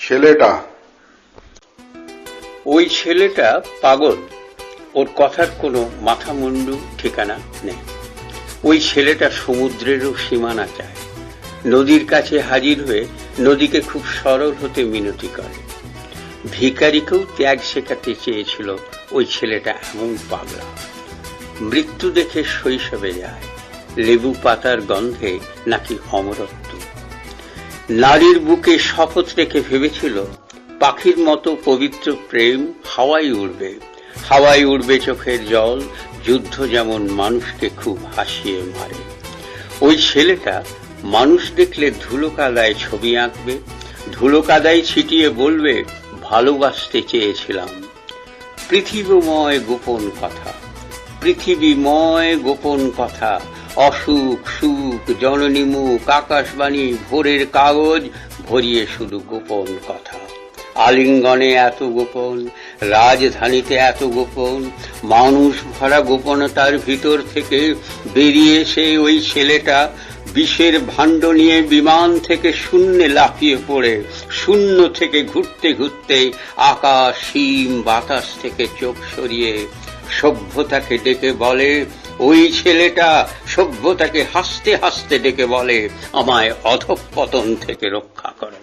ছেলেটা ওই ছেলেটা পাগল, ওর কথার কোনো মাথা মুন্ডু ঠিকানা নেই। ওই ছেলেটা সমুদ্রেরও সীমানা চায়, নদীর কাছে হাজির হয়ে নদীকে খুব সরল হতে মিনতি করে। ভিখারিকেও ত্যাগ শেখাতে চেয়েছিল ওই ছেলেটা, এমন পাগলা। মৃত্যু দেখে শৈশবে যায়, লেবু পাতার গন্ধে নাকি অমরত্ব। নারীর বুকে শপথ রেখে ভেবেছিল পাখির মতো পবিত্র প্রেম হাওয়ায় উড়বে, হাওয়ায় উড়বে চোখের জল। যুদ্ধ যেমন মানুষকে খুব হাসিয়ে মারে। ওই ছেলেটা মানুষ দেখলে ধুলো কাদায় ছবি আঁকবে, ধুলো কাদায় ছিটিয়ে বলবে ভালোবাসতে চেয়েছিলাম। পৃথিবীময় গোপন কথা, পৃথিবীময় গোপন কথা, অসুখ সুখ জননীমুখ আকাশবাণী ভোরের কাগজ ভরিয়ে শুধু গোপন কথা। আলিঙ্গনে এত গোপন, রাজধানীতে এত গোপন, মানুষ ভরা গোপনতার ভিতর থেকে বেরিয়ে এসে ওই ছেলেটা বিষের ভাণ্ড নিয়ে বিমান থেকে শূন্যে লাফিয়ে পড়ে, শূন্য থেকে ঘুরতে ঘুরতে আকাশ সীম বাতাস থেকে চোখ সরিয়ে সভ্যতাকে ডেকে বলে, ওই ছেলেটা সভ্যতাকে হাসতে হাসতে ডেকে বলে, আমায় অধঃপতন থেকে রক্ষা করো।